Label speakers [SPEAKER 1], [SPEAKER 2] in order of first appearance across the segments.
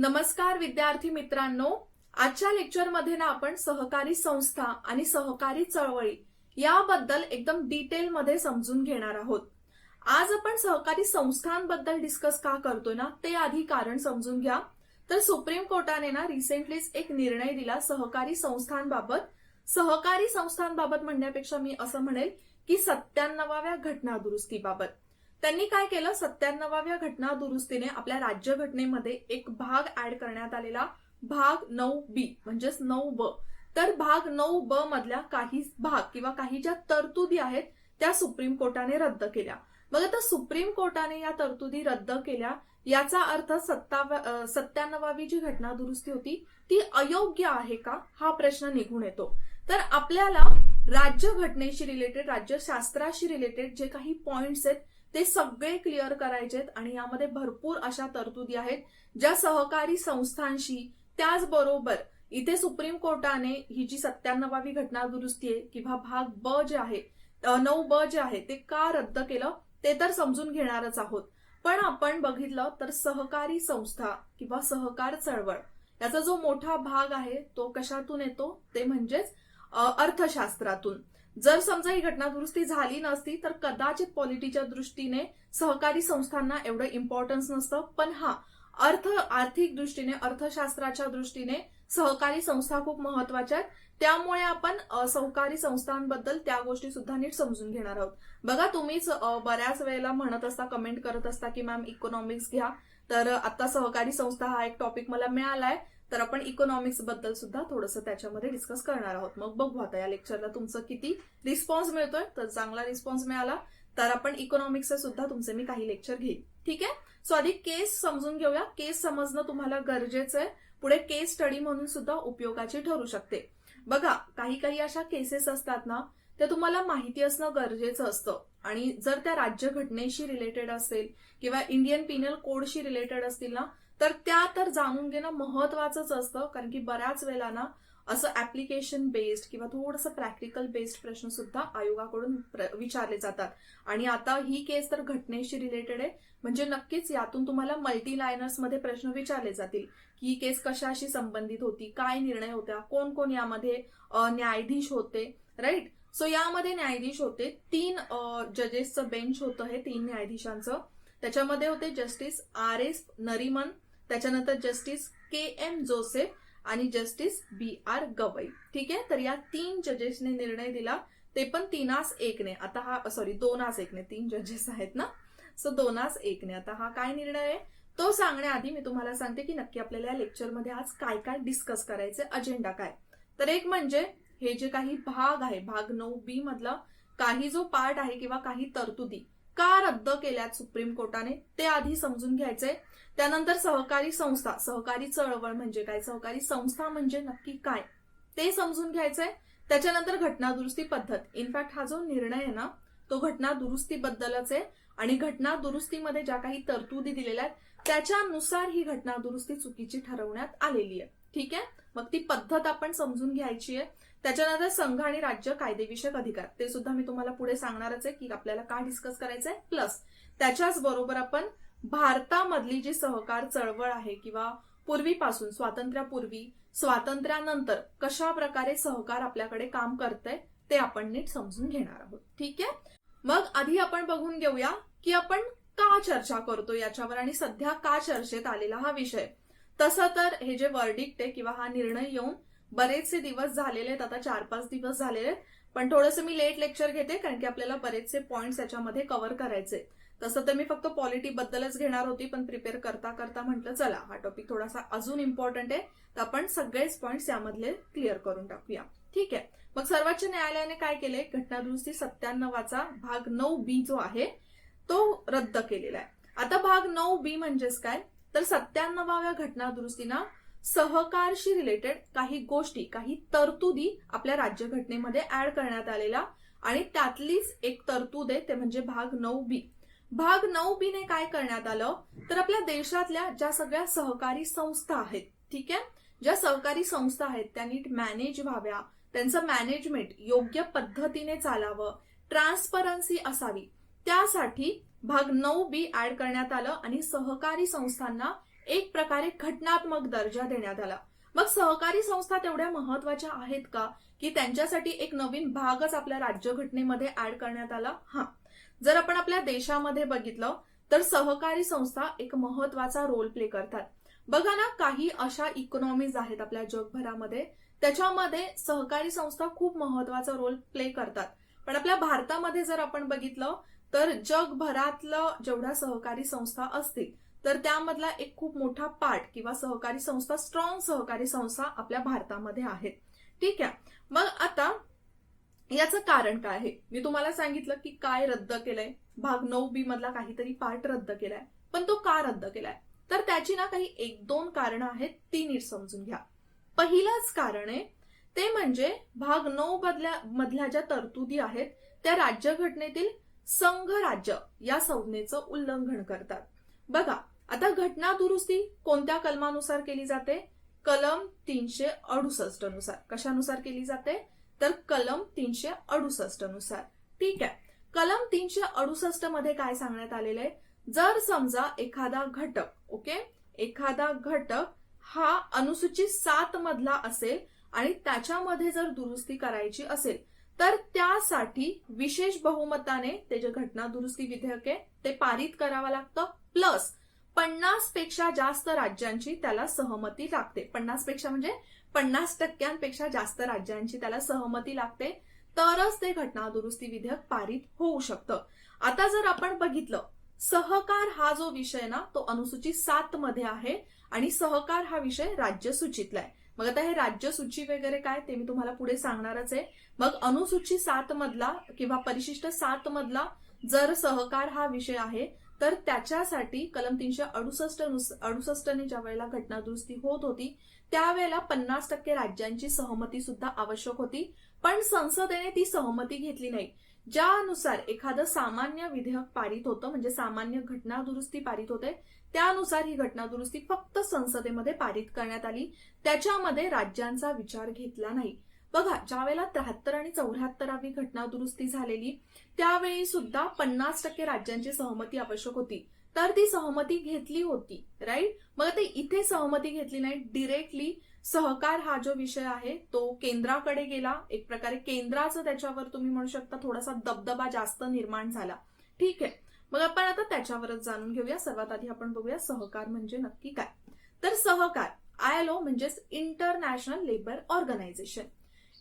[SPEAKER 1] नमस्कार विद्यार्थी मित्रांनो, आजच्या लेक्चरमध्ये ना आपण सहकारी संस्था आणि सहकारी चळवळी याबद्दल एकदम डिटेलमध्ये समजून घेणार आहोत. आज आपण सहकारी संस्थांबद्दल डिस्कस का करतोय ना ते आधी कारण समजून घ्या. तर सुप्रीम कोर्टाने ना रिसेंटलीच एक निर्णय दिला सहकारी संस्थांबाबत. सहकारी संस्थांबाबत म्हणण्यापेक्षा मी असं म्हणेल की 97व्या घटना दुरुस्तीबाबत. त्यांनी काय केलं, 97व्या घटना दुरुस्तीने आपल्या राज्यघटनेमध्ये एक भाग ऍड करण्यात आलेला, भाग 9B म्हणजेच 9B. तर भाग 9B मधल्या काही भाग किंवा काही ज्या तरतुदी आहेत त्या सुप्रीम कोर्टाने रद्द केल्या. मग आता सुप्रीम कोर्टाने या तरतुदी रद्द केल्या याचा अर्थ 97वी जी घटना दुरुस्ती होती ती अयोग्य आहे का, हा प्रश्न निघून येतो. तर आपल्याला राज्यघटनेशी रिलेटेड, राज्यशास्त्राशी रिलेटेड जे काही पॉइंट्स आहेत ते सगळे क्लिअर करायचेत आणि यामध्ये भरपूर अशा तरतुदी आहेत ज्या सहकारी संस्थांशी, त्याचबरोबर इथे सुप्रीम कोर्टाने ही जी 97वी घटना दुरुस्ती आहे किंवा भाग ब जे आहे, 9B जे आहे ते का रद्द केलं ते तर समजून घेणारच आहोत. पण आपण बघितलं तर सहकारी संस्था किंवा सहकार चळवळ याचा जो मोठा भाग आहे तो कशातून येतो, ते म्हणजेच अर्थशास्त्रातून. जर समजा ही घटना दुरुस्ती झाली नसती तर कदाचित पॉलिटीच्या दृष्टीने सहकारी संस्थांना एवढं इम्पॉर्टन्स नसतं, पण आर्थिक दृष्टीने, अर्थशास्त्राच्या दृष्टीने सहकारी संस्था खूप महत्वाच्या आहेत. त्यामुळे आपण सहकारी संस्थांबद्दल त्या गोष्टी सुद्धा नीट समजून घेणार आहोत. बघा, तुम्हीच बऱ्याच वेळेला म्हणत असता, कमेंट करत असता की मॅम इकॉनॉमिक्स घ्या. तर आता सहकारी संस्था हा एक टॉपिक मला मिळालाय, तर आपण इकॉनॉमिक्स बद्दल सुद्धा थोडंसं त्याच्यामध्ये डिस्कस करणार आहोत. मग बघू आता या लेक्चरला तुमचं किती रिस्पॉन्स मिळतोय. तर चांगला रिस्पॉन्स मिळाला तर आपण इकॉनॉमिक्सचे सुद्धा तुमचे मी काही लेक्चर घेईन. ठीक आहे. सो आधी केस समजून घेऊया. केस समजणं तुम्हाला गरजेचं आहे, पुढे केस स्टडी म्हणून सुद्धा उपयोगाची ठरू शकते. बघा, काही अशा केसेस असतात ना, त्या तुम्हाला माहिती असणं गरजेचं असतं आणि जर त्या राज्यघटनेशी रिलेटेड असेल किंवा इंडियन पिनल कोडशी रिलेटेड असतील ना, तर त्या तर जाणून घेणं महत्वाचंच असतं. कारण की बऱ्याच वेळेला ना असं ऍप्लिकेशन बेस्ड किंवा थोडंसं प्रॅक्टिकल बेस्ड प्रश्न सुद्धा आयोगाकडून विचारले जातात. आणि आता ही केस तर घटनेशी रिलेटेड आहे, म्हणजे नक्कीच यातून तुम्हाला मल्टी लायनर्स मध्ये प्रश्न विचारले जातील की ही केस कशाशी संबंधित होती, काय निर्णय होत्या, कोण कोण यामध्ये न्यायाधीश होते, राईट. सो यामध्ये न्यायाधीश होते, 3 जजेसचं बेंच होतं हे 3 न्यायाधीशांचं. त्याच्यामध्ये होते जस्टिस R.S. नरीमन, त्याच्यानंतर जस्टिस K.M. जोसेफ आणि जस्टिस B.R. गवई. ठीक आहे. तर या 3 जजेसने निर्णय दिला, ते पण 3-1 ने. आता हा 2-1 ने, 3 जजेस आहेत ना, सो 2-1 ने. आता हा काय निर्णय आहे तो सांगण्याआधी मी तुम्हाला सांगते की नक्की आपल्याला या लेक्चरमध्ये आज काय काय डिस्कस करायचे, अजेंडा काय. तर एक म्हणजे हे जे काही भाग आहे, भाग 9B मधला काही जो पार्ट आहे किंवा काही तरतुदी का रद्द केल्यात सुप्रीम कोर्टाने ते आधी समजून घ्यायचंय. त्यानंतर सहकारी संस्था, सहकारी चळवळ म्हणजे काय, सहकारी संस्था म्हणजे नक्की काय ते समजून घ्यायचंय. त्याच्यानंतर घटना दुरुस्ती पद्धत. इनफॅक्ट हा जो निर्णय आहे ना तो घटना दुरुस्तीबद्दलच आहे आणि घटना दुरुस्तीमध्ये ज्या काही तरतुदी दिलेल्या आहेत त्याच्यानुसार ही घटना दुरुस्ती चुकीची ठरवण्यात आलेली आहे. ठीक आहे. मग ती पद्धत आपण समजून घ्यायची आहे. त्याच्यानंतर संघ आणि राज्य कायदेविषयक अधिकार, ते सुद्धा मी तुम्हाला पुढे सांगणारच आहे की आपल्याला काय डिस्कस करायचंय. प्लस त्याच्याच बरोबर आपण भारतामधली जी सहकार चळवळ आहे किंवा पूर्वीपासून, स्वातंत्र्यापूर्वी, स्वातंत्र्यानंतर कशा प्रकारे सहकार आपल्याकडे काम करतंय ते आपण नीट समजून घेणार आहोत. ठीक आहे. मग आधी आपण बघून घेऊया की आपण का चर्चा करतो याच्यावर आणि सध्या का चर्चेत आलेला हा विषय. तसं तर हे जे वर्डिक्ट आहे किंवा हा निर्णय येऊन बरेचसे दिवस झालेले आहेत, आता 4-5 दिवस झालेले आहेत. पण थोडंसं मी लेट लेक्चर घेते कारण की आपल्याला बरेचसे पॉइंट्स याच्यामध्ये कव्हर करायचे. तसं तर मी फक्त पॉलिटी बद्दलच घेणार होती, पण प्रिपेअर करता करता म्हटलं चला हा टॉपिक थोडासा अजून इम्पॉर्टंट आहे, तर आपण सगळेच पॉइंट्स यामधले क्लिअर करून टाकूया. ठीक आहे. मग सर्वोच्च न्यायालयाने काय केलंय, घटना दुरुस्ती 97चा भाग 9B जो आहे तो रद्द केलेला आहे. आता भाग 9B म्हणजेच काय, तर 97व्या घटना दुरुस्तीना सहकारशी रिलेटेड काही गोष्टी, काही तरतुदी आपल्या राज्यघटनेमध्ये ऍड करण्यात आलेला आणि त्यातलीच एक तरतूद आहे ते म्हणजे भाग 9B. भाग 9B ने काय करण्यात आलं, तर आपल्या देशातल्या ज्या सगळ्या सहकारी संस्था आहेत, ठीक आहे, ज्या सहकारी संस्था आहेत त्या नीट मॅनेज व्हाव्या, त्यांचं मॅनेजमेंट योग्य पद्धतीने चालावं, ट्रान्सपरन्सी असावी, त्यासाठी भाग 9B ऍड करण्यात आलं आणि सहकारी संस्थांना एक प्रकारे घटनात्मक दर्जा देण्यात आला. मग सहकारी संस्था तेवढ्या महत्वाच्या आहेत का की त्यांच्यासाठी एक नवीन भागच आपल्या राज्यघटनेमध्ये ऍड करण्यात आला? जर आपण आपल्या देशामध्ये बघितलं तर सहकारी संस्था एक महत्वाचा रोल प्ले करतात. बघा ना, काही अशा इकॉनॉमीज आहेत आपल्या जगभरामध्ये, त्याच्यामध्ये सहकारी संस्था खूप महत्वाचा रोल प्ले करतात. पण आपल्या भारतामध्ये जर आपण बघितलं तर जगभरातलं जेवढ्या सहकारी संस्था असतील तर त्यामधला एक खूप मोठा पार्ट किंवा सहकारी संस्था, स्ट्रॉंग सहकारी संस्था आपल्या भारतामध्ये आहेत. ठीक आहे. मग आता याचं कारण काय आहे? मी तुम्हाला सांगितलं की काय रद्द केलंय, भाग 9B मधला काहीतरी पार्ट रद्द केलाय. पण तो का रद्द केलाय? तर त्याची ना काही 1-2 कारणं आहेत, ती नीट समजून घ्या. पहिलंच कारण आहे ते म्हणजे भाग 9 मधल्या ज्या तरतुदी आहेत त्या राज्यघटनेतील संघ राज्य या संज्ञेचं उल्लंघन करतात. बघा, आता घटना दुरुस्ती कोणत्या कलमानुसार केली जाते? कलम 368 नुसार. कशानुसार केली जाते? तर कलम 368 नुसार. ठीक आहे. कलम 368 मध्ये काय सांगण्यात आलेलं आहे? जर समजा एखादा घटक हा अनुसूचित 7 मधला असेल आणि त्याच्यामध्ये जर दुरुस्ती करायची असेल तर त्यासाठी विशेष बहुमताने ते जे घटना दुरुस्ती विधेयक आहे ते पारित करावं लागतं. प्लस 50 पेक्षा जास्त राज्यांची त्याला सहमती लागते. 50 पेक्षा म्हणजे 50% जास्त राज्यांची त्याला सहमती लागते, तरच ते घटना दुरुस्ती विधेयक पारित होऊ शकतं. आता जर आपण बघितलं, सहकार हा जो विषय ना तो अनुसूचित 7 मध्ये आहे आणि सहकार हा विषय राज्यसूचीतला आहे. मग आता हे राज्यसूची वगैरे काय ते मी तुम्हाला पुढे सांगणारच आहे. मग अनुसूचित 7 मधला किंवा परिशिष्ट 7 मधला जर सहकार हा विषय आहे तर त्याच्यासाठी कलम 368 ज्या वेळेला घटना दुरुस्ती होत होती त्यावेळेला 50% राज्यांची सहमती सुद्धा आवश्यक होती. पण संसदेने ती सहमती घेतली नाही. ज्यानुसार एखादं सामान्य विधेयक पारित होतं, म्हणजे सामान्य घटना दुरुस्ती पारित होते, त्यानुसार ही घटना दुरुस्ती फक्त संसदेमध्ये पारित करण्यात आली. त्याच्यामध्ये राज्यांचा विचार घेतला नाही. बघा, ज्यावेळेला 73 आणि 74वी घटना दुरुस्ती झालेली त्यावेळी सुद्धा 50% राज्यांची सहमती आवश्यक होती, तर ती सहमती घेतली होती. राईट. मग ते इथे सहमती घेतली नाही. डिरेक्टली सहकार हा जो विषय आहे तो केंद्राकडे गेला. एक प्रकारे केंद्राचं त्याच्यावर तुम्ही म्हणू शकता थोडासा दबदबा जास्त निर्माण झाला. ठीक आहे. मग आपण आता त्याच्यावरच जाणून घेऊया. सर्वात आधी आपण बघूया सहकार म्हणजे नक्की काय. तर सहकार ILO म्हणजेच international labour organization.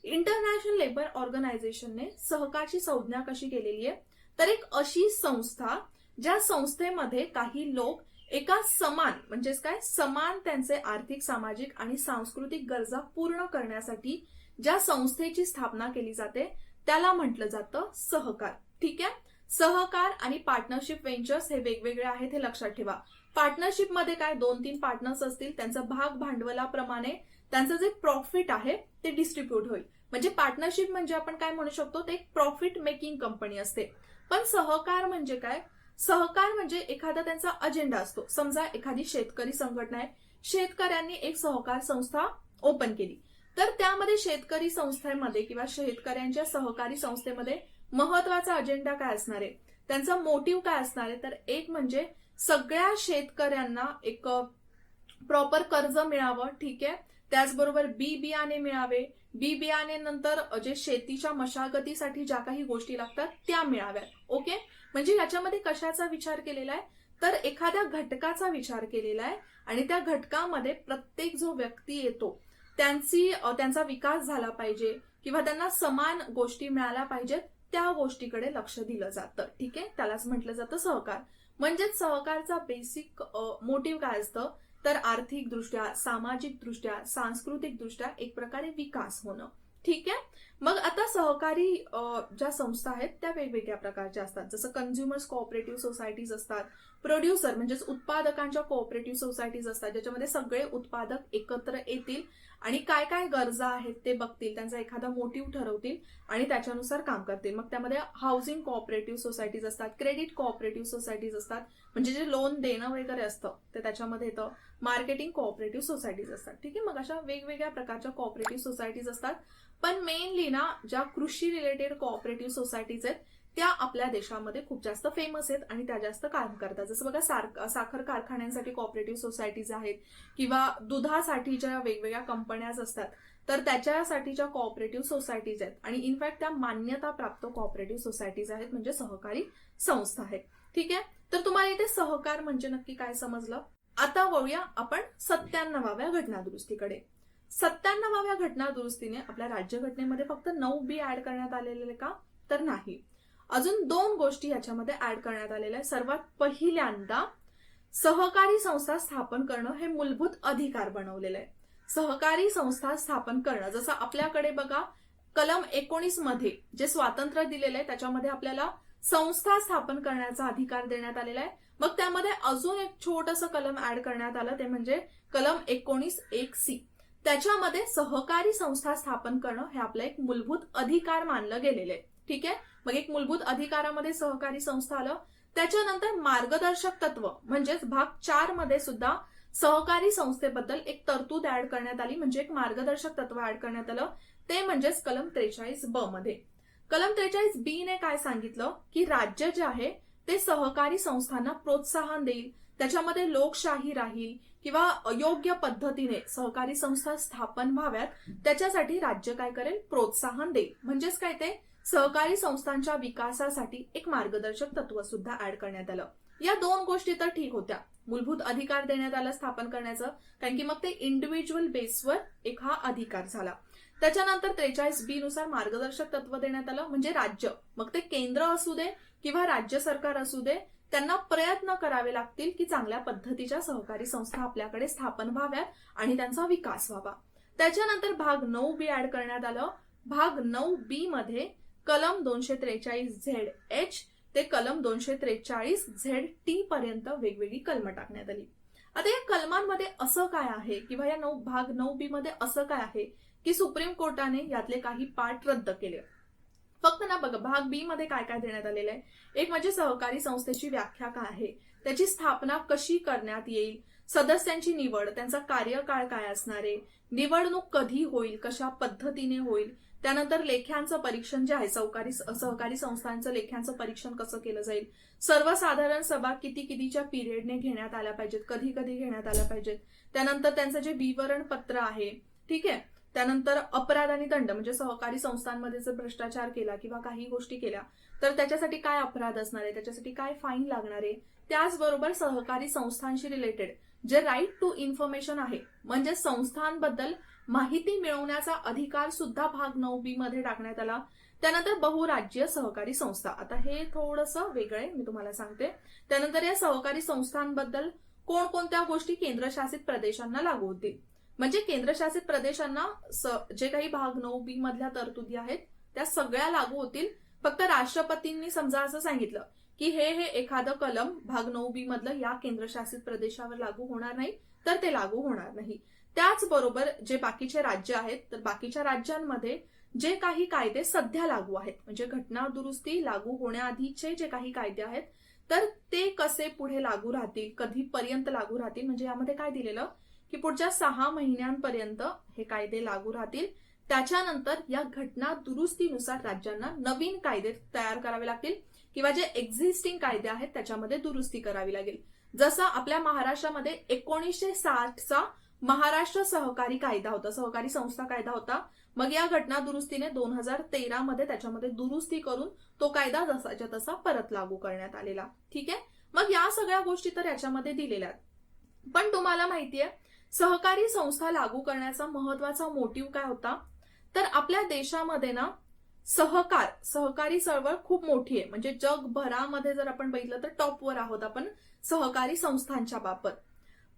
[SPEAKER 1] International labour ऑर्गनायझेशनने सहकारची संज्ञा कशी केलेली आहे? तर एक अशी संस्था ज्या संस्थेमध्ये काही लोक एका समान, म्हणजेच काय, समान त्यांचे आर्थिक, सामाजिक आणि सांस्कृतिक गरजा पूर्ण करण्यासाठी ज्या संस्थेची स्थापना केली जाते त्याला म्हटलं जातं सहकार. ठीक आहे. सहकार आणि पार्टनरशिप व्हेंचर्स हे वेगवेगळे आहेत, हे लक्षात ठेवा. पार्टनरशिप मध्ये काय, 2-3 पार्टनर्स असतील, त्यांचं भाग भांडवलाप्रमाणे त्यांचं जे प्रॉफिट आहे ते डिस्ट्रीब्यूट होईल. म्हणजे पार्टनरशिप म्हणजे आपण काय म्हणू शकतो, ते एक प्रॉफिट मेकिंग कंपनी असते. पण सहकार म्हणजे काय? सहकार म्हणजे एखादा त्यांचा अजेंडा असतो. समजा एखादी शेतकरी संघटना आहे, शेतकऱ्यांनी एक सहकार संस्था ओपन केली, तर त्यामध्ये शेतकरी संस्थेमध्ये किंवा शेतकऱ्यांच्या सहकारी संस्थेमध्ये महत्वाचा अजेंडा काय असणार आहे, त्यांचा मोटिव्ह काय असणार आहे? तर एक म्हणजे सगळ्या शेतकऱ्यांना एक प्रॉपर कर्ज मिळावं. ठीक आहे. त्याचबरोबर बी बियाणे मिळावे. बी बियाणे नंतर जे शेतीच्या मशागतीसाठी ज्या काही गोष्टी लागतात त्या मिळाव्यात. ओके. म्हणजे याच्यामध्ये कशाचा विचार केलेला आहे? तर एखाद्या घटकाचा विचार केलेला आहे आणि त्या घटकामध्ये प्रत्येक जो व्यक्ती येतो त्यांचा विकास झाला पाहिजे किंवा त्यांना समान गोष्टी मिळाल्या पाहिजेत, त्या गोष्टीकडे लक्ष दिलं जातं. ठीक आहे. त्यालाच म्हटलं जातं सहकार. म्हणजेच सहकारचा बेसिक मोटिव्ह काय असतं, तर आर्थिक दृष्ट्या, सामाजिक दृष्ट्या, सांस्कृतिक दृष्ट्या एक प्रकारे विकास होणं. ठीक आहे. मग आता सहकारी ज्या संस्था आहेत त्या वेगवेगळ्या प्रकारच्या असतात. जसं कन्झ्युमर्स कोऑपरेटिव्ह सोसायटीज असतात, प्रोड्युसर म्हणजेच उत्पादकांच्या कोऑपरेटिव्ह सोसायटीज असतात, ज्याच्यामध्ये सगळे उत्पादक एकत्र येतील आणि काय काय गरजा आहेत ते बघतील, त्यांचा एखादा मोटिव्ह ठरवतील आणि त्याच्यानुसार काम करतील. मग त्यामध्ये हाऊसिंग कोऑपरेटिव्ह सोसायटीज असतात, क्रेडिट कोऑपरेटिव्ह सोसायटीज असतात, म्हणजे जे लोन देणं वगैरे असतं ते त्याच्यामध्ये येतं, मार्केटिंग कोऑपरेटिव्ह सोसायटीज असतात. ठीक आहे. मग अशा वेगवेगळ्या प्रकारच्या कोऑपरेटिव्ह सोसायटीज असतात. पण मेनली ना ज्या कृषी रिलेटेड कोऑपरेटिव्ह सोसायटीज आहेत त्या आपल्या देशामध्ये खूप जास्त फेमस आहेत आणि त्या जास्त काम करतात. जसं बघा साखर कारखान्यांसाठी कोऑपरेटिव्ह सोसायटीज आहेत किंवा दुधासाठीच्या वेगवेगळ्या कंपन्याज असतात, तर त्याच्यासाठीच्या कोऑपरेटिव्ह सोसायटीज आहेत आणि इनफॅक्ट त्या मान्यता प्राप्त कोऑपरेटिव्ह सोसायटीज आहेत, म्हणजे सहकारी संस्था आहेत. ठीक आहे, तर तुम्हाला इथे सहकार म्हणजे नक्की काय समजलं. आता वळूया आपण 97व्या घटनादुरुस्तीकडे. 97व्या घटनादुरुस्तीने आपल्या राज्यघटनेमध्ये फक्त 9B ऍड करण्यात आलेले का, तर नाही, अजून 2 गोष्टी याच्यामध्ये ऍड करण्यात आलेल्या आहे. सर्वात पहिल्यांदा सहकारी संस्था स्थापन करणं हे मूलभूत अधिकार बनवलेलं आहे. सहकारी संस्था स्थापन करणं, जसं आपल्याकडे बघा कलम 19 मध्ये जे स्वातंत्र्य दिलेलं आहे त्याच्यामध्ये आपल्याला संस्था स्थापन करण्याचा अधिकार देण्यात आलेला आहे. मग त्यामध्ये अजून एक छोटंसं कलम ऍड करण्यात आलं, ते म्हणजे कलम 19(1)(c). त्याच्यामध्ये सहकारी संस्था स्थापन करणं हे आपलं एक मूलभूत अधिकार मानलं गेलेलं आहे. ठीक आहे, मग एक मूलभूत अधिकारामध्ये सहकारी संस्था आलं. त्याच्यानंतर मार्गदर्शक तत्व म्हणजेच भाग 4 मध्ये सुद्धा सहकारी संस्थेबद्दल एक तरतूद ऍड करण्यात आली, म्हणजे एक मार्गदर्शक तत्व ऍड करण्यात आलं, ते म्हणजेच कलम 43(ब) मध्ये. कलम 43(b) ने काय सांगितलं की राज्य जे आहे ते सहकारी संस्थांना प्रोत्साहन देईल, त्याच्यामध्ये लोकशाही राहील किंवा योग्य पद्धतीने सहकारी संस्था स्थापन व्हाव्यात, त्याच्यासाठी राज्य काय करेल, प्रोत्साहन देईल. म्हणजेच काय, ते सहकारी संस्थांच्या विकासासाठी एक मार्गदर्शक तत्व सुद्धा ऍड करण्यात आलं. या 2 गोष्टी तर ठीक होत्या, मूलभूत अधिकार देण्यात आला स्थापन करण्याचं, कारण की मग ते इंडिव्हिज्युअल बेसवर एक हा अधिकार झाला. त्याच्यानंतर 43(b) नुसार मार्गदर्शक तत्व देण्यात आलं, म्हणजे राज्य, मग ते केंद्र असू दे किंवा राज्य सरकार असू दे, त्यांना प्रयत्न करावे लागतील की चांगल्या पद्धतीच्या सहकारी संस्था आपल्याकडे स्थापन व्हाव्यात आणि त्यांचा विकास व्हावा. त्याच्यानंतर भाग 9B ऍड करण्यात आलं. भाग 9B मध्ये कलम 243(zh) ते कलम 243(zT) पर्यंत वेगवेगळी कलमं टाकण्यात आली. आता या कलमांमध्ये असं काय आहे किंवा या भाग 9B मध्ये असं काय आहे की सुप्रीम कोर्टाने यातले काही पार्ट रद्द केले. फक्त ना बघा, भाग बी मध्ये काय काय देण्यात आलेलं आहे. एक म्हणजे सहकारी संस्थेची व्याख्या काय आहे, त्याची स्थापना कशी करण्यात येईल, सदस्यांची निवड, त्यांचा कार्यकाळ काय असणार आहे, निवडणूक कधी होईल, कशा पद्धतीने होईल, त्यानंतर लेख्यांचं परीक्षण जे आहे, सहकारी संस्थांचं लेख्यांचं परीक्षण कसं केलं जाईल, सर्वसाधारण सभा कितीच्या पिरियडने घेण्यात आल्या पाहिजेत, कधी घेण्यात आल्या पाहिजेत, त्यानंतर त्यांचं जे विवरण पत्र आहे, ठीक आहे, त्यानंतर अपराध आणि दंड, म्हणजे सहकारी संस्थांमध्ये जर भ्रष्टाचार केला किंवा काही गोष्टी केल्या तर त्याच्यासाठी काय अपराध असणार आहे, त्याच्यासाठी काय फाईन लागणार आहे. त्याचबरोबर सहकारी संस्थांशी रिलेटेड जे राईट टू इन्फॉर्मेशन आहे, म्हणजे संस्थांबद्दल माहिती मिळवण्याचा अधिकार सुद्धा भाग 9B मध्ये टाकण्यात आला. त्यानंतर बहुराज्यीय सहकारी संस्था, आता हे थोडंसं वेगळं आहे, मी तुम्हाला सांगते. त्यानंतर या सहकारी संस्थांबद्दल कोणकोणत्या गोष्टी केंद्रशासित प्रदेशांना लागू होतील, म्हणजे केंद्रशासित प्रदेशांना जे काही भाग 9B मधल्या तरतुदी आहेत त्या सगळ्या लागू होतील. फक्त राष्ट्रपतींनी समजा असं सांगितलं की हे एखादं कलम भाग 9B मधलं या केंद्रशासित प्रदेशावर लागू होणार नाही, तर ते लागू होणार नाही. त्याचबरोबर जे बाकीचे राज्य आहेत, तर बाकीच्या राज्यांमध्ये जे काही कायदे सध्या लागू आहेत, म्हणजे घटना दुरुस्ती लागू होण्याआधीचे जे काही कायदे आहेत, तर ते कसे पुढे लागू राहतील, कधीपर्यंत लागू राहतील, म्हणजे यामध्ये काय दिलेलं की पुढच्या 6 महिन्यांपर्यंत हे कायदे लागू राहतील. त्याच्यानंतर या घटना दुरुस्तीनुसार राज्यांना नवीन कायदे तयार करावे लागतील किंवा जे एक्झिस्टिंग कायदे आहेत त्याच्यामध्ये दुरुस्ती करावी लागेल. जसं आपल्या महाराष्ट्रामध्ये 1960चा महाराष्ट्र सहकारी कायदा होता, सहकारी संस्था कायदा होता. मग या घटना दुरुस्तीने 2013 मध्ये त्याच्यामध्ये दुरुस्ती करून तो कायदा जसाच्या तसा परत लागू करण्यात आलेला. ठीक आहे, मग या सगळ्या गोष्टी तर याच्यामध्ये दिलेल्या आहेत. पण तुम्हाला माहितीये सहकारी संस्था लागू करण्याचा महत्वाचा मोटिव्ह काय होता, तर आपल्या देशामध्ये ना सहकारी चळवळ खूप मोठी आहे, म्हणजे जगभरामध्ये जर आपण बघितलं तर टॉपवर आहोत आपण सहकारी संस्थांच्या बाबत.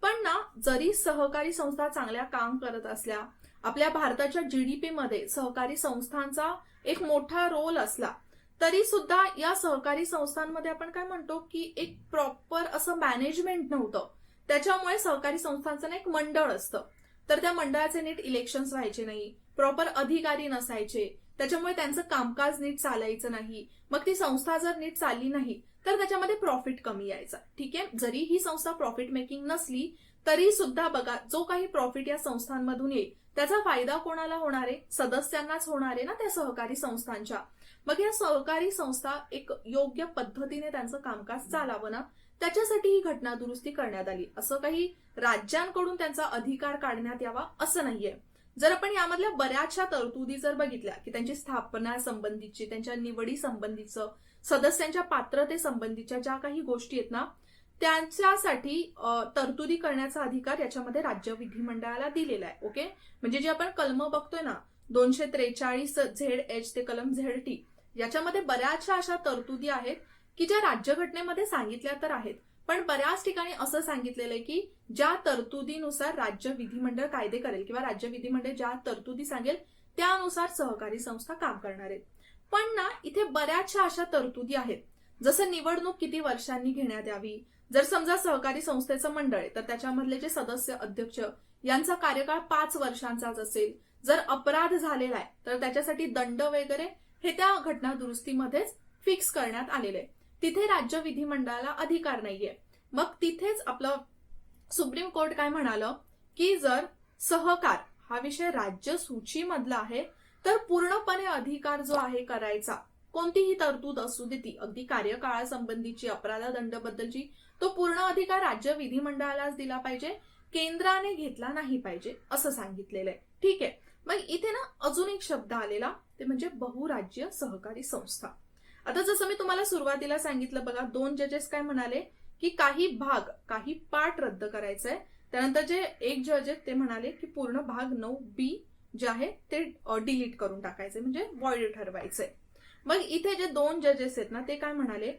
[SPEAKER 1] पण ना जरी सहकारी संस्था चांगल्या काम करत असल्या, आपल्या भारताच्या जीडीपी मध्ये सहकारी संस्थांचा एक मोठा रोल असला, तरी सुद्धा या सहकारी संस्थांमध्ये आपण काय म्हणतो की एक प्रॉपर असं मॅनेजमेंट नव्हतं. त्याच्यामुळे सहकारी संस्थांचं एक मंडळ असतं, तर त्या मंडळाचे नीट इलेक्शन्स व्हायचे नाही, प्रॉपर अधिकारी नसायचे, त्याच्यामुळे त्यांचं कामकाज नीट चालायचं नाही. मग ती संस्था जर नीट चालली नाही तर त्याच्यामध्ये प्रॉफिट कमी यायचा. ठीक आहे, जरी ही संस्था प्रॉफिट मेकिंग नसली तरी सुद्धा बघा जो काही प्रॉफिट या संस्थांमधून येईल त्याचा फायदा कोणाला होणार आहे, सदस्यांनाच होणार आहे ना त्या सहकारी संस्थांच्या. मग या सहकारी संस्था एक योग्य पद्धतीने त्यांचं कामकाज चालावं ना, त्याच्यासाठी ही घटना दुरुस्ती करण्यात आली. असं काही राज्यांकडून त्यांचा अधिकार काढण्यात यावा असं नाहीये. जर आपण यामधल्या बऱ्याचशा तरतुदी जर बघितल्या की त्यांची स्थापना संबंधीची, त्यांच्या निवडी संबंधीचं, सदस्यांच्या पात्रते संबंधीच्या ज्या काही गोष्टी आहेत ना, त्यांच्यासाठी तरतुदी करण्याचा अधिकार याच्यामध्ये राज्य विधिमंडळाला दिलेला आहे. ओके, म्हणजे जे आपण कलम बघतोय ना, 243 ZH ते कलम ZT, याच्यामध्ये बऱ्याचशा अशा तरतुदी आहेत की ज्या राज्यघटनेमध्ये सांगितल्या तर आहेत, पण बऱ्याच ठिकाणी असं सांगितलेलं आहे की ज्या तरतुदीनुसार राज्य विधिमंडळ कायदे करेल किंवा राज्य विधिमंडळ ज्या तरतुदी सांगेल त्यानुसार सहकारी संस्था काम करणार आहेत. पण ना, इथे बऱ्याचशा अशा तरतुदी आहेत, जसं निवडणूक किती वर्षांनी घेण्यात यावी. जर समजा सहकारी संस्थेचं मंडळ आहे तर त्याच्यामधले जे सदस्य, अध्यक्ष यांचा कार्यकाळ 5 वर्षांचाच असेल. जर अपराध झालेला आहे तर त्याच्यासाठी दंड वगैरे हे त्या घटना दुरुस्तीमध्येच फिक्स करण्यात आलेले आहे. तिथे राज्य विधिमंडळाला अधिकार नाहीये. मग तिथेच आपलं सुप्रीम कोर्ट काय म्हणालं की जर सहकार हा विषय राज्य सूचीमधला आहे तर पूर्णपणे अधिकार जो आहे करायचा, कोणतीही तरतूद असू दे ती, अगदी कार्यकाळासंबंधीची, अपराधदंडबद्दलची, तो पूर्ण अधिकार राज्य विधिमंडळालाच दिला पाहिजे, केंद्राने घेतला नाही पाहिजे असं सांगितलेलं आहे. ठीक आहे. मग इथे ना अजून एक शब्द आलेला, ते म्हणजे बहुराज्य सहकारी संस्था. आता जसं मी तुम्हाला सुरुवातीला सांगितलं बघा, 2 जजेस काय म्हणाले की काही भाग, काही पार्ट रद्द करायचंय. त्यानंतर जे एक जज आहेत ते म्हणाले की पूर्ण भाग 9B जे आहे ते डिलीट करून टाकायचे, म्हणजे वॉइड ठरवायचंय. मग इथे जे 2 जजेस आहेत ना, ते काय म्हणाले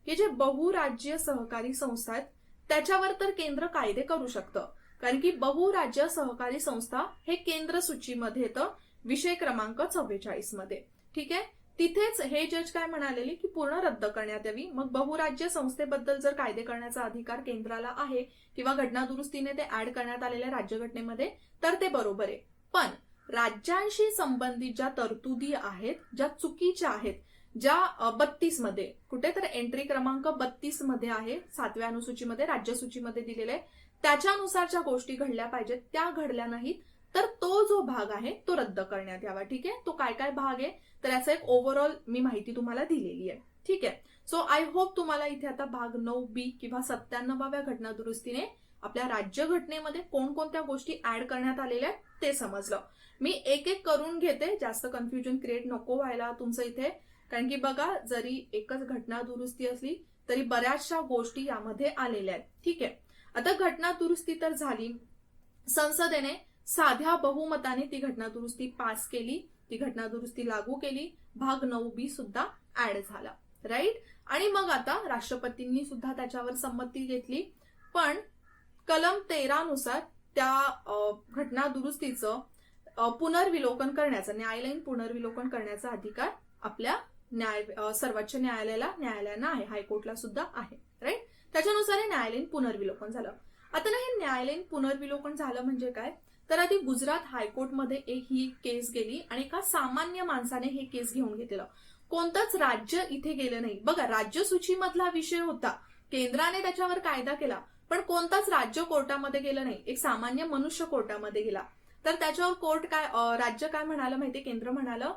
[SPEAKER 1] की जे बहुराज्य सहकारी संस्था आहेत त्याच्यावर तर केंद्र कायदे करू शकतं, कारण की बहुराज्य सहकारी संस्था हे केंद्र सूचीमध्ये येतं, विषय क्रमांक 44 मध्ये. ठीक आहे. तिथेच हे जज काय म्हणालेले की पूर्ण रद्द करण्यात यावी. मग बहुराज्य संस्थेबद्दल जर कायदे करण्याचा अधिकार केंद्राला आहे किंवा घटना दुरुस्तीने ते ऍड करण्यात आलेल्या राज्यघटनेमध्ये, तर ते बरोबर आहे. पण राज्यांशी संबंधित ज्या तरतुदी आहेत, ज्या चुकीच्या आहेत, ज्या 32 मध्ये, कुठे तर एंट्री क्रमांक 32 मध्ये आहे, 7व्या अनुसूचीमध्ये, राज्य सूचीमध्ये दिलेले आहे, त्याच्यानुसारच्या गोष्टी घडल्या पाहिजेत, त्या घडल्या नाहीत, तर तो जो भाग आहे तो रद्द करण्यात यावा. ठीक आहे. तो काय काय भाग आहे तर याचा एक ओव्हरऑल मी माहिती तुम्हाला दिलेली आहे. ठीक आहे. सो आय होप तुम्हाला इथे आता भाग 9B किंवा 97व्या घटना दुरुस्तीने आपल्या राज्यघटनेमध्ये कोणकोणत्या गोष्टी ऍड करण्यात आलेल्या आहेत ते समजलं. मी एक एक करून घेते, जास्त कन्फ्युजन क्रिएट नको व्हायला तुमचं इथे, कारण की बघा, जरी एकच घटना दुरुस्ती असली तरी बऱ्याचशा गोष्टी यामध्ये आलेल्या आहेत. ठीक आहे. आता घटना दुरुस्ती तर झाली, संसदेने साध्या बहुमताने ती घटना दुरुस्ती पास केली, ती घटना दुरुस्ती लागू केली, भाग 9B सुद्धा ऍड झाला. राईट. आणि मग आता राष्ट्रपतींनी सुद्धा त्याच्यावर संमती घेतली. पण कलम 13 नुसार त्या घटना दुरुस्तीचं पुनर्विलोकन करण्याचं, न्यायालयीन पुनर्विलोकन करण्याचा अधिकार आपल्या सर्वोच्च न्यायालयाला आहे, हायकोर्टला सुद्धा आहे. राईट. त्याच्यानुसार हे न्यायालयीन पुनर्विलोकन झालं. आता ना, हे न्यायालयीन पुनर्विलोकन झालं म्हणजे काय, तर आधी गुजरात हायकोर्टमध्ये एक ही केस गेली आणि एका सामान्य माणसाने हे केस घेऊन घेतलेलं. कोणतंच राज्य इथे गेलं नाही. बघा, राज्य सूचीमधला विषय होता, केंद्राने त्याच्यावर कायदा केला, पण कोणताच राज्य कोर्टामध्ये गेलं नाही, एक सामान्य मनुष्य कोर्टामध्ये गेला. तर त्याच्यावर कोर्ट काय, राज्य काय म्हणालं माहितीये, केंद्र म्हणालं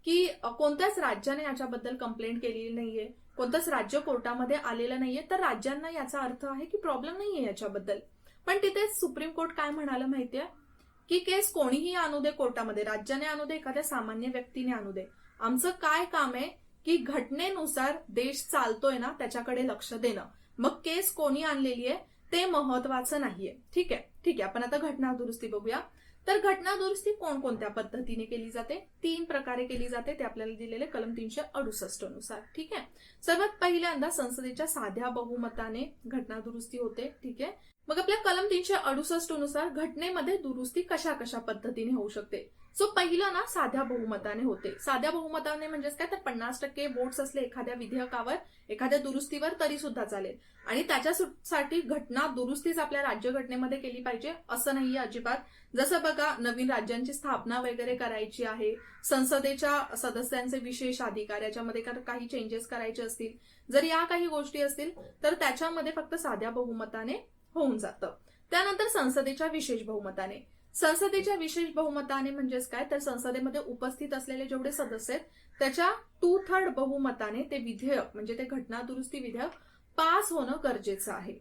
[SPEAKER 1] की कोणत्याच राज्याने याच्याबद्दल कंप्लेंट केलेली नाहीये, कोणतंच राज्य कोर्टामध्ये आलेलं नाहीये, तर राज्यांना याचा अर्थ आहे की प्रॉब्लेम नाहीये याच्याबद्दल. पण तिथे सुप्रीम कोर्ट काय म्हणालं माहितीये की केस कोणीही आणू दे कोर्टामध्ये, राज्याने आणू दे, एखाद्या सामान्य व्यक्तीने आणू दे, आमचं काय काम आहे की घटनेनुसार देश चालतोय ना त्याच्याकडे लक्ष देणं. मग केस कोणी आणलेली आहे ते महत्वाचं नाहीये. ठीक आहे. ठीक आहे. आपण आता घटना दुरुस्ती बघूया. तर घटना दुरुस्ती कोणकोणत्या पद्धतीने केली जाते, 3 प्रकारे केली जाते, ते आपल्याला दिलेले कलम 368 नुसार. ठीक आहे. सर्वात पहिल्यांदा संसदेच्या साध्या बहुमताने घटना दुरुस्ती होते. ठीक आहे. मग आपल्या कलम 368 नुसार घटनेमध्ये दुरुस्ती कशा कशा पद्धतीने होऊ शकते. सो पहिलं ना, साध्या बहुमताने होते. साध्या बहुमताने म्हणजेच काय, तर 50% वोट्स असले एखाद्या विधेयकावर, एखाद्या दुरुस्तीवर, तरी सुद्धा चालेल. आणि त्याच्यासाठी घटना दुरुस्तीच आपल्या राज्यघटनेमध्ये केली पाहिजे असं नाहीये अजिबात. जसं बघा, नवीन राज्यांची स्थापना वगैरे करायची आहे, संसदेच्या सदस्यांचे विशेष अधिकार, याच्यामध्ये काही चेंजेस करायचे असतील, जर या काही गोष्टी असतील तर त्याच्यामध्ये फक्त साध्या बहुमताने होऊन जातं. त्यानंतर संसदेच्या विशेष बहुमताने, संसदेच्या विशेष बहुमताने म्हणजेच काय, तर संसदेमध्ये उपस्थित असलेले जेवढे सदस्य आहेत त्याच्या 2/3 बहुमताने ते विधेयक म्हणजे ते घटना दुरुस्ती विधेयक पास होणं गरजेचं आहे.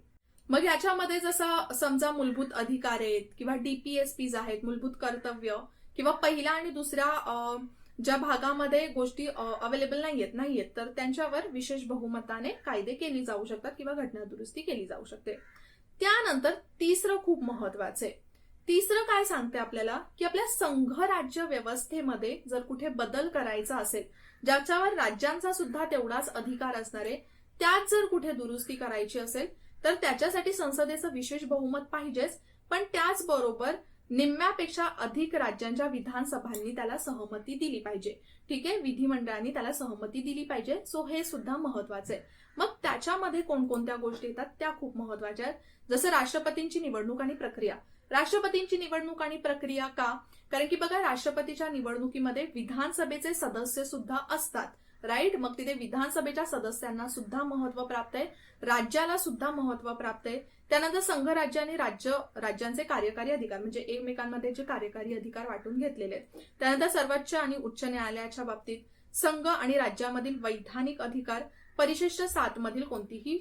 [SPEAKER 1] मग याच्यामध्ये जसं समजा मूलभूत अधिकार आहेत किंवा DPSPs आहेत, मूलभूत कर्तव्य, किंवा पहिल्या आणि दुसऱ्या ज्या भागामध्ये गोष्टी अवेलेबल नाहीयेत तर त्यांच्यावर विशेष बहुमताने कायदे केली जाऊ शकतात किंवा घटना दुरुस्ती केली जाऊ शकते. त्यानंतर तिसरं खूप महत्वाचं आहे. तिसरं काय सांगते आपल्याला, की आपल्या संघ राज्य व्यवस्थेमध्ये जर कुठे बदल करायचा असेल, ज्याच्यावर राज्यांचा सुद्धा तेवढाच अधिकार असणार आहे, त्यात जर कुठे दुरुस्ती करायची असेल तर त्याच्यासाठी संसदेचं विशेष बहुमत पाहिजेच, पण त्याचबरोबर निम्म्यापेक्षा अधिक राज्यांच्या विधानसभांनी त्याला सहमती दिली पाहिजे. ठीक आहे, विधिमंडळांनी त्याला सहमती दिली पाहिजे. सो हे सुद्धा महत्वाचं आहे. मग त्याच्यामध्ये कोणकोणत्या गोष्टी येतात त्या खूप महत्वाच्या आहेत. जसं राष्ट्रपतींची निवडणूक आणि प्रक्रिया. राष्ट्रपतींची निवडणूक आणि प्रक्रिया का? कारण की बघा, राष्ट्रपतीच्या निवडणुकीमध्ये विधानसभेचे सदस्य सुद्धा असतात, राईट. मग तिथे विधानसभेच्या सदस्यांना सुद्धा महत्व प्राप्त आहे, राज्याला सुद्धा महत्व प्राप्त आहे. त्यानंतर संघ राज्य आणि राज्यांचे कार्यकारी अधिकार म्हणजे एकमेकांमध्ये जे कार्यकारी अधिकार वाटून घेतलेले आहेत. त्यानंतर सर्वोच्च आणि उच्च न्यायालयाच्या बाबतीत संघ आणि राज्यामधील वैधानिक अधिकार, परिशिष्ट 7 मधील कोणतीही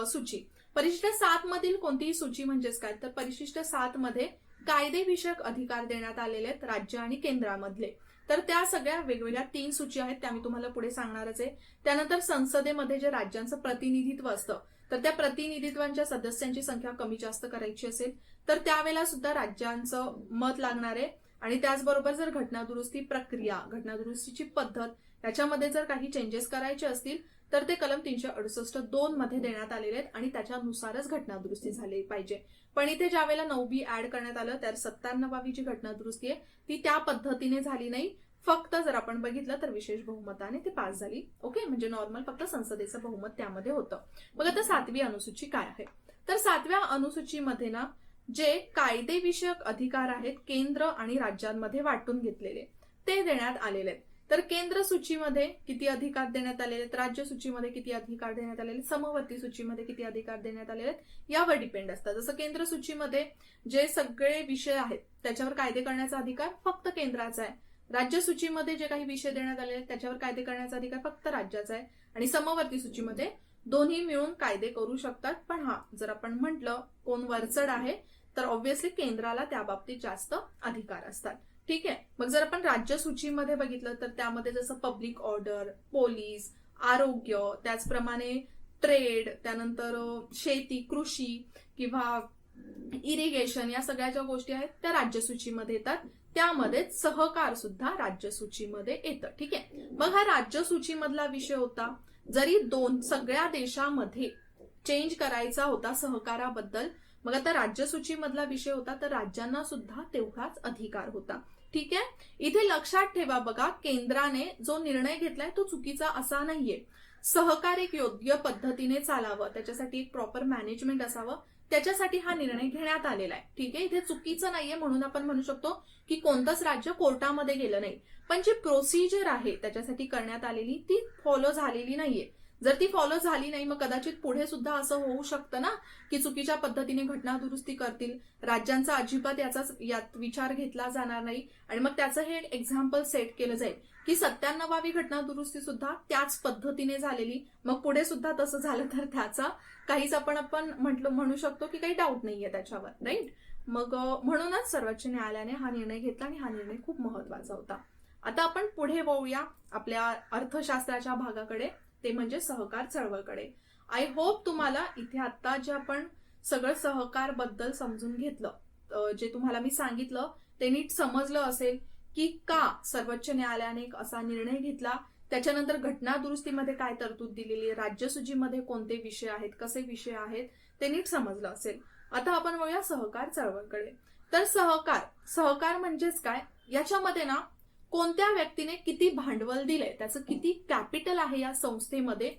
[SPEAKER 1] सूची. परिशिष्ट 7 मधील कोणतीही सूची म्हणजेच काय, तर परिशिष्ट 7 मध्ये कायदेविषयक अधिकार देण्यात आलेले आहेत राज्य आणि केंद्रामधले. तर त्या सगळ्या वेगवेगळ्या 3 सूची आहेत, त्या मी तुम्हाला पुढे सांगणारच आहे. त्यानंतर संसदेमध्ये जे राज्यांचं प्रतिनिधित्व असतं तर त्या प्रतिनिधित्वांच्या सदस्यांची संख्या कमी जास्त करायची असेल तर त्यावेळेला सुद्धा राज्यांचं मत लागणार आहे. आणि त्याचबरोबर जर घटना दुरुस्ती प्रक्रिया, घटना दुरुस्तीची पद्धत याच्यामध्ये जर काही चेंजेस करायचे असतील तर ते कलम 368(2) मध्ये देण्यात आलेले आहेत आणि त्याच्यानुसारच घटना दुरुस्ती झाली पाहिजे. पण इथे ज्या वेळेला 9B ऍड करण्यात आलं तर 97वी जी घटना दुरुस्ती आहे ती त्या पद्धतीने झाली नाही. फक्त जर आपण बघितलं तर विशेष बहुमताने ते पास झाली. ओके, म्हणजे नॉर्मल फक्त संसदेचं बहुमत त्यामध्ये होतं. मग आता 7वी अनुसूची काय आहे, तर 7व्या अनुसूचीमध्ये ना जे कायदेविषयक अधिकार आहेत केंद्र आणि राज्यांमध्ये वाटून घेतलेले ते देण्यात आलेले आहेत. तर केंद्र सूचीमध्ये किती अधिकार देण्यात आलेले आहेत, राज्य सूचीमध्ये किती अधिकार देण्यात आलेले, समवर्ती सूचीमध्ये किती अधिकार देण्यात आलेले आहेत यावर डिपेंड असतात. जसं केंद्र सूचीमध्ये जे सगळे विषय आहेत त्याच्यावर कायदे करण्याचा अधिकार फक्त केंद्राचा आहे. राज्य सूचीमध्ये जे काही विषय देण्यात आलेले आहेत त्याच्यावर कायदे करण्याचा अधिकार फक्त राज्याचा आहे. आणि समवर्ती सूचीमध्ये दोन्ही मिळून कायदे करू शकतात. पण हा, जर आपण म्हटलं कोण वरचढ आहे तर ऑब्व्हियसली केंद्राला त्या बाबतीत जास्त अधिकार असतात. ठीक आहे. मग जर आपण राज्य सूचीमध्ये बघितलं तर त्यामध्ये जसं पब्लिक ऑर्डर, पोलीस, आरोग्य, त्याचप्रमाणे ट्रेड, त्यानंतर शेती, कृषी किंवा इरिगेशन या सगळ्या ज्या गोष्टी आहेत त्या राज्य सूचीमध्ये येतात. त्यामध्ये सहकार सुद्धा राज्य सूचीमध्ये येतं. ठीक आहे. मग हा राज्य सूचीमधला विषय होता. जरी सगळ्या देशामध्ये चेंज करायचा होता सहकाराबद्दल, मग आता राज्य सूचीमधला विषय होता तर राज्यांना सुद्धा तेवढाच अधिकार होता. ठीक आहे. इथे लक्षात ठेवा बघा, केंद्राने जो निर्णय घेतलाय तो चुकीचा असा नाहीये. सहकार एक योग्य पद्धतीने चालावं, त्याच्यासाठी एक प्रॉपर मॅनेजमेंट असावं, त्याच्यासाठी हा निर्णय घेण्यात आलेला आहे. ठीक आहे. इथे चुकीचं नाहीये म्हणून आपण म्हणू शकतो की कोणतंच राज्य कोर्टामध्ये गेलं नाही. पण जी प्रोसिजर आहे त्याच्यासाठी करण्यात आलेली ती फॉलो झालेली नाहीये. जर ती फॉलो झाली नाही मग कदाचित पुढे सुद्धा असं होऊ शकतं ना की चुकीच्या पद्धतीने घटना दुरुस्ती करतील, राज्यांचा अजिबात यात विचार घेतला जाणार नाही आणि मग त्याचं हे एक्झाम्पल सेट केलं जाईल की 97वी घटना दुरुस्ती सुद्धा त्याच पद्धतीने झालेली, मग पुढे सुद्धा तसं झालं तर त्याचा काहीच आपण म्हणू शकतो की काही डाऊट नाहीये त्याच्यावर, राईट. मग म्हणूनच सर्वोच्च न्यायालयाने हा निर्णय घेतला आणि हा निर्णय खूप महत्वाचा होता. आता आपण पुढे वळूया आपल्या अर्थशास्त्राच्या भागाकडे, ते म्हणजे सहकार चळवळकडे. आय होप तुम्हाला इथे आता जे आपण सगळं सहकार बद्दल समजून घेतलं, जे तुम्हाला मी सांगितलं ते नीट समजलं असेल की का सर्वोच्च न्यायालयाने एक असा निर्णय घेतला, त्याच्यानंतर घटना दुरुस्तीमध्ये काय तरतूद दिलेली, राज्य सूचीमध्ये कोणते विषय आहेत, कसे विषय आहेत ते नीट समजलं असेल. आता आपण वळूया सहकार चळवळकडे. तर सहकार म्हणजेच काय, याच्यामध्ये ना कोणत्या व्यक्तीने किती भांडवल दिलंय, त्याचं किती कॅपिटल आहे या संस्थेमध्ये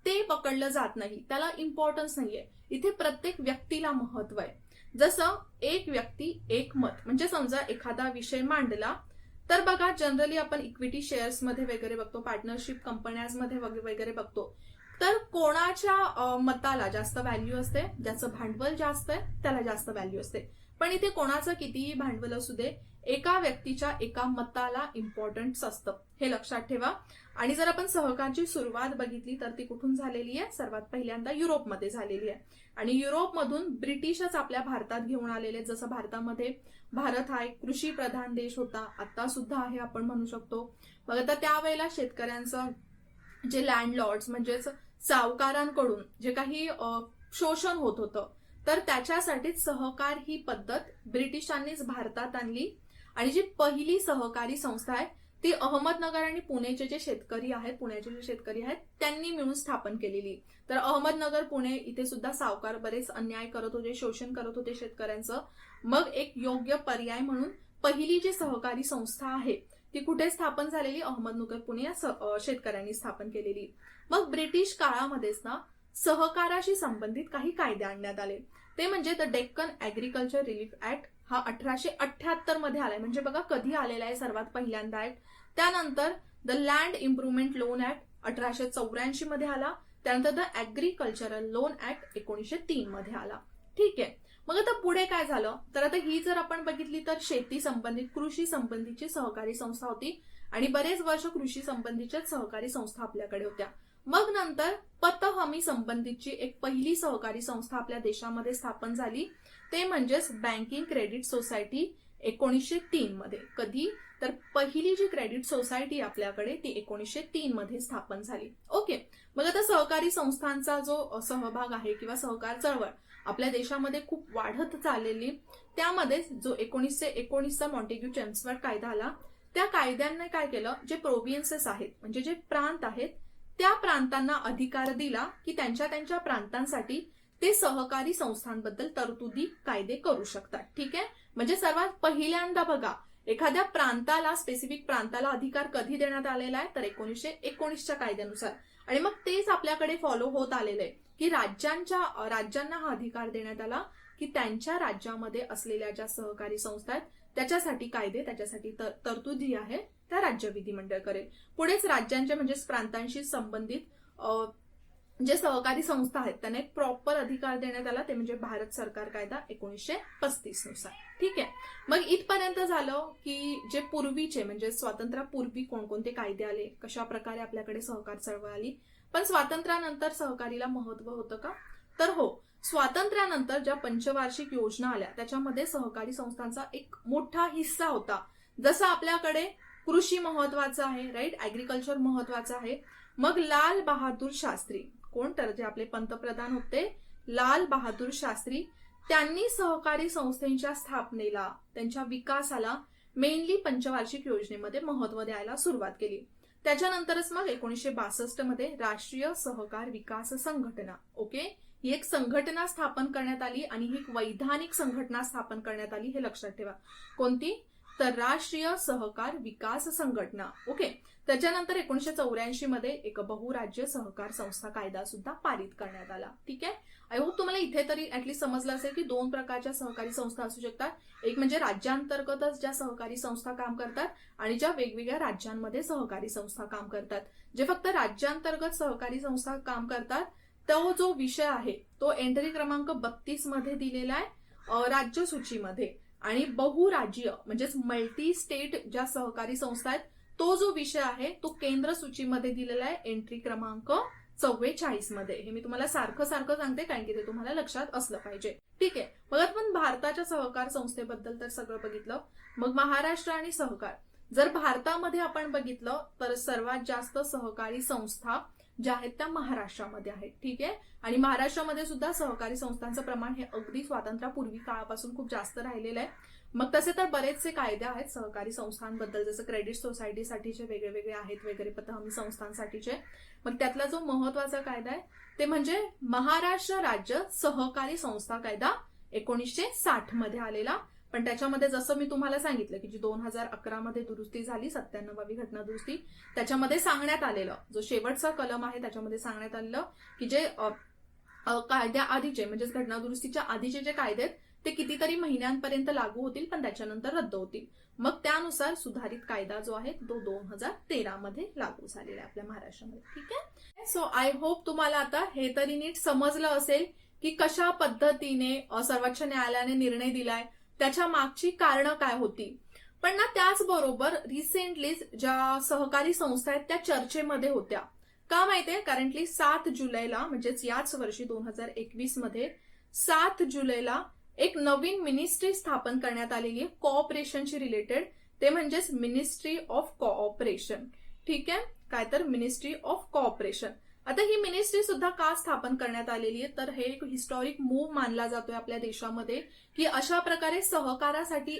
[SPEAKER 1] ते पकडलं जात नाही, त्याला इम्पॉर्टन्स नाहीये. इथे प्रत्येक व्यक्तीला महत्व आहे. जसं एक व्यक्ती एक मत, म्हणजे समजा एखादा विषय मांडला तर बघा जनरली आपण इक्विटी शेअर्स मध्ये वगैरे बघतो, पार्टनरशिप कंपन्यांमध्ये वगैरे बघतो, तर कोणाच्या मताला जास्त व्हॅल्यू असते, ज्याचं भांडवल जास्त आहे त्याला जास्त व्हॅल्यू असते. पण इथे कोणाचं कितीही भांडवल असू दे, एका व्यक्तीच्या एका मताला इम्पॉर्टन्स असतं, हे लक्षात ठेवा. आणि जर आपण सहकारची सुरुवात बघितली तर ती कुठून झालेली आहे? सर्वात पहिल्यांदा युरोपमध्ये झालेली आहे. आणि युरोपमधून ब्रिटिशच आपल्या भारतात घेऊन आलेले. जसं भारत हा एक कृषी प्रधान देश होता, आता सुद्धा आहे आपण म्हणू शकतो. मग आता त्यावेळेला शेतकऱ्यांचं जे लँडलॉर्ड्स म्हणजेच सावकारांकडून जे काही शोषण होत होतं, तर त्याच्यासाठीच सहकार ही पद्धत ब्रिटिशांनीच भारतात आणली. आणि जी पहिली सहकारी संस्था आहे ती अहमदनगर आणि पुण्याचे जे शेतकरी आहेत त्यांनी मिळून स्थापन केलेली. तर अहमदनगर, पुणे इथे सुद्धा सावकार बरेच अन्याय करत होते, शोषण करत होते शेतकऱ्यांचं. मग एक योग्य पर्याय म्हणून पहिली जी सहकारी संस्था आहे ती कुठे स्थापन झालेली? अहमदनगर, पुणे या शेतकऱ्यांनी स्थापन केलेली. मग ब्रिटिश काळामध्येच ना सहकाराशी संबंधित काही कायदे आणण्यात आले. ते म्हणजे the Deccan agriculture relief act, हा 1878 मध्ये आलाय. म्हणजे बघा कधी आलेला आहे सर्वात पहिल्यांदा ऍक्ट. त्यानंतर the land improvement loan act 1884 मध्ये आला. त्यानंतर द ऍग्रिकल्चरल लोन ऍक्ट 1903 मध्ये आला. ठीक आहे. मग आता पुढे काय झालं? तर आता ही जर आपण बघितली तर शेती संबंधित, कृषी संबंधीची सहकारी संस्था होती आणि बरेच वर्ष कृषी संबंधीच्या सहकारी संस्था आपल्याकडे होत्या. मग नंतर पत हमी संबंधीची एक पहिली सहकारी संस्था आपल्या देशामध्ये स्थापन झाली, ते म्हणजेच बँकिंग क्रेडिट सोसायटी 1903 मध्ये. कधी? तर पहिली जी क्रेडिट सोसायटी आपल्याकडे ती 1903 मध्ये स्थापन झाली. ओके. मग आता सहकारी संस्थांचा जो सहभाग आहे किंवा सहकार चळवळ आपल्या देशामध्ये खूप वाढत चाललेली, त्यामध्ये जो 1919चा मॉन्टेग्यू चेम्सफोर्ड कायदा आला, त्या कायद्याने काय केलं, जे प्रोव्हिन्सेस आहेत म्हणजे जे प्रांत आहेत त्या प्रांतांना अधिकार दिला की त्यांच्या प्रांतांसाठी ते सहकारी संस्थांबद्दल तरतुदी कायदे करू शकतात. ठीक आहे. म्हणजे सर्वात पहिल्यांदा बघा एखाद्या प्रांताला, स्पेसिफिक प्रांताला अधिकार कधी देण्यात आलेला आहे? तर 1919च्या कायद्यानुसार. आणि मग तेच आपल्याकडे फॉलो होत आलेलं आहे की राज्यांना हा अधिकार देण्यात आला की त्यांच्या राज्यामध्ये असलेल्या ज्या सहकारी संस्था आहेत त्याच्यासाठी कायदे, त्याच्यासाठी तरतुदी आहे त्या राज्य विधिमंडळ करेल. पुढेच राज्यांच्या म्हणजेच प्रांतांशी संबंधित जे सहकारी संस्था आहेत त्यांना एक प्रॉपर अधिकार देण्यात आला, ते म्हणजे भारत सरकार कायदा 1935 नुसार. ठीक आहे. मग इथपर्यंत झालं की जे पूर्वीचे म्हणजे स्वातंत्र्यापूर्वी कोणकोणते कायदे आले, कशा प्रकारे आपल्याकडे सहकार चळवळ आली. पण स्वातंत्र्यानंतर सहकारीला महत्व होतं का? तर हो, स्वातंत्र्यानंतर ज्या पंचवार्षिक योजना आल्या त्याच्यामध्ये सहकारी संस्थांचा एक मोठा हिस्सा होता. जसं आपल्याकडे कृषी महत्वाचं आहे, राईट, ऍग्रिकल्चर महत्वाचं आहे. मग लाल बहादूर शास्त्री, कोण? तर जे आपले पंतप्रधान होते लाल बहादूर शास्त्री, त्यांनी सहकारी संस्थेच्या स्थापनेला, त्यांच्या विकासाला मेनली पंचवार्षिक योजनेमध्ये महत्व द्यायला सुरुवात केली. त्याच्यानंतरच मग 1962 मध्ये राष्ट्रीय सहकार विकास संघटना, ओके, ही एक संघटना स्थापन करण्यात आली आणि ही एक वैधानिक संघटना स्थापन करण्यात आली, हे लक्षात ठेवा. कोणती? तर राष्ट्रीय सहकार विकास संघटना. ओके. त्याच्यानंतर 1984 मध्ये एक बहुराज्य सहकार संस्था कायदा सुद्धा पारित करण्यात आला. ठीक आहे. आय होप तुम्हाला इथे तरी ऍटलीस्ट समजलं असेल की दोन प्रकारच्या सहकारी संस्था असू शकतात. एक म्हणजे राज्यांतर्गतच ज्या सहकारी संस्था काम करतात आणि ज्या वेगवेगळ्या राज्यांमध्ये सहकारी संस्था काम करतात. जे फक्त राज्यांतर्गत सहकारी संस्था काम करतात तो जो विषय आहे तो एंट्री क्रमांक 32 मध्ये दिलेला आहे राज्य सूचीमध्ये. आणि बहुराज्यीय म्हणजेच मल्टी स्टेट ज्या सहकारी संस्था आहेत तो जो विषय आहे तो केंद्र सूचीमध्ये दिलेला आहे एंट्री क्रमांक 44 मध्ये. हे मी तुम्हाला सारखं सांगते कारण की ते तुम्हाला लक्षात असलं पाहिजे. ठीक आहे. मग आपण भारताच्या सहकार संस्थेबद्दल तर सगळं बघितलं. मग महाराष्ट्र आणि सहकार, जर भारतामध्ये आपण बघितलं तर सर्वात जास्त सहकारी संस्था ज्या आहेत त्या महाराष्ट्रामध्ये आहेत. ठीक आहे. आणि महाराष्ट्रामध्ये सुद्धा सहकारी संस्थांचं प्रमाण हे अगदी स्वातंत्र्यापूर्वी काळापासून खूप जास्त राहिलेलं आहे. मग तसे तर बरेचसे कायदे आहेत सहकारी संस्थांबद्दल, जसं क्रेडिट सोसायटीसाठीचे वेगळे आहेत वगैरे, पतहमी संस्थांसाठीचे. मग त्यातला जो महत्वाचा कायदा आहे ते म्हणजे महाराष्ट्र राज्य सहकारी संस्था कायदा 1960 मध्ये आलेला. पण त्याच्यामध्ये जसं मी तुम्हाला सांगितलं की जी 2011 मध्ये दुरुस्ती झाली, 97वी घटना दुरुस्ती, त्याच्यामध्ये सांगण्यात आलेलं, जो शेवटचा कलम आहे त्याच्यामध्ये सांगण्यात आलेलं की जे कायद्या आधीचे म्हणजेच घटना दुरुस्तीच्या आधीचे जे कायदे आहेत ते कितीतरी महिन्यांपर्यंत लागू होतील पण त्याच्यानंतर रद्द होतील. मग त्यानुसार सुधारित कायदा जो आहे तो 2013 मध्ये लागू झालेला आहे आपल्या महाराष्ट्रामध्ये. ठीक आहे. सो आय होप तुम्हाला आता हे तरी नीट समजलं असेल की कशा पद्धतीने सर्वोच्च न्यायालयाने निर्णय दिलाय. त्याच्या मागची कारणं काय होती. पण ना त्याचबरोबर रिसेंटलीच ज्या सहकारी संस्था आहेत त्या चर्चेमध्ये होत्या. का माहितीये, करंटली 7 जुलैला म्हणजेच याच वर्षी 2021 मध्ये 7 जुलैला एक नवीन मिनिस्ट्री स्थापन करण्यात आलेली आहे कोऑपरेशनशी रिलेटेड. ते म्हणजेच मिनिस्ट्री ऑफ कोऑपरेशन. ठीक आहे, काय तर मिनिस्ट्री ऑफ कोऑपरेशन. आता ही मिनिस्ट्री सुद्धा का स्थापन करण्यात आलेली आहे, तर हे एक हिस्टॉरिक मूव्ह मानला जातोय आपल्या देशामध्ये की अशा प्रकारे सहकारासाठी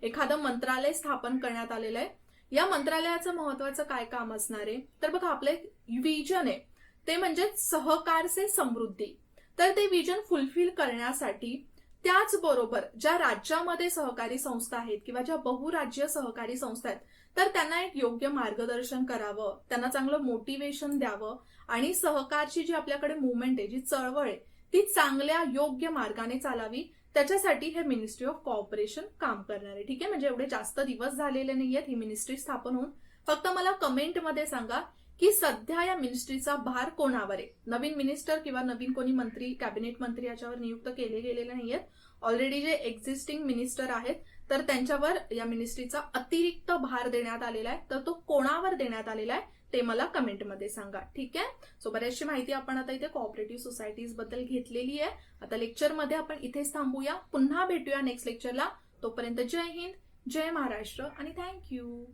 [SPEAKER 1] एखादं मंत्रालय स्थापन करण्यात आलेलं आहे. या मंत्रालयाचं महत्वाचं काय काम असणार आहे, तर बघा आपलं एक विजन आहे, ते म्हणजे सहकार से समृद्धी. तर ते विजन फुलफिल करण्यासाठी त्याचबरोबर ज्या राज्यामध्ये सहकारी संस्था आहेत किंवा ज्या बहुराज्य सहकारी संस्था आहेत तर त्यांना एक योग्य मार्गदर्शन करावं, त्यांना चांगलं मोटिवेशन द्यावं आणि सहकारची जी आपल्याकडे मुवमेंट आहे, जी चळवळ आहे, ती चांगल्या योग्य मार्गाने चालावी. त्याच्यासाठी हे मिनिस्ट्री ऑफ कोऑपरेशन काम करणार आहे. ठीक आहे, म्हणजे एवढे जास्त दिवस झालेले नाहीयेत ही मिनिस्ट्री स्थापन होऊन. फक्त मला कमेंटमध्ये सांगा की सध्या या मिनिस्ट्रीचा भार कोणावर आहे. नवीन मिनिस्टर किंवा नवीन कोणी मंत्री, कॅबिनेट मंत्री याच्यावर नियुक्त केले गेलेले नाहीयेत. ऑलरेडी जे एक्झिस्टिंग मिनिस्टर आहेत तर त्यांच्यावर या मिनिस्ट्रीचा अतिरिक्त भार देण्यात आलेला आहे. तर तो कोणावर देण्यात आलेला आहे ते मला कमेंटमध्ये सांगा. ठीक आहे, सो बऱ्याचशी माहिती आपण आता इथे कोऑपरेटिव्ह सोसायटीज बद्दल घेतलेली आहे. आता लेक्चरमध्ये आपण इथेच थांबूया. पुन्हा भेटूया नेक्स्ट लेक्चरला. तोपर्यंत जय हिंद, जय महाराष्ट्र आणि थँक्यू.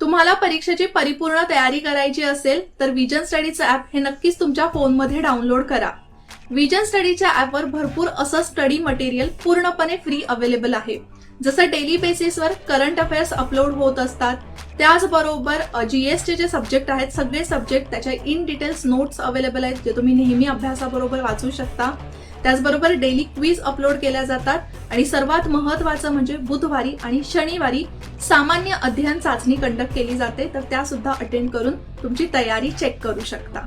[SPEAKER 1] तुम्हाला परीक्षेची परिपूर्ण तयारी करायची असेल तर विजन स्टडीचं ऍप हे नक्कीच तुमच्या फोनमध्ये डाउनलोड करा. विजन स्टडीच्या ऍपवर भरपूर असं स्टडी मटेरियल पूर्णपणे फ्री अवेलेबल आहे. जसं डेली बेसिसवर करंट अफेअर्स अपलोड होत असतात, त्याचबरोबर जीएसचे जे सब्जेक्ट आहेत सगळे सब्जेक्ट त्याच्या इन डिटेल्स नोट्स अवेलेबल आहेत जे तुम्ही नेहमी अभ्यासाबरोबर वाचू शकता. त्याचबरोबर डेली क्विज अपलोड केल्या जातात आणि सर्वात महत्त्वाचं म्हणजे बुधवारी आणि शनिवारी सामान्य अध्ययन चाचणी कंडक्ट केली जाते, तर त्या सुद्धा अटेंड करून तुमची तयारी चेक करू शकता.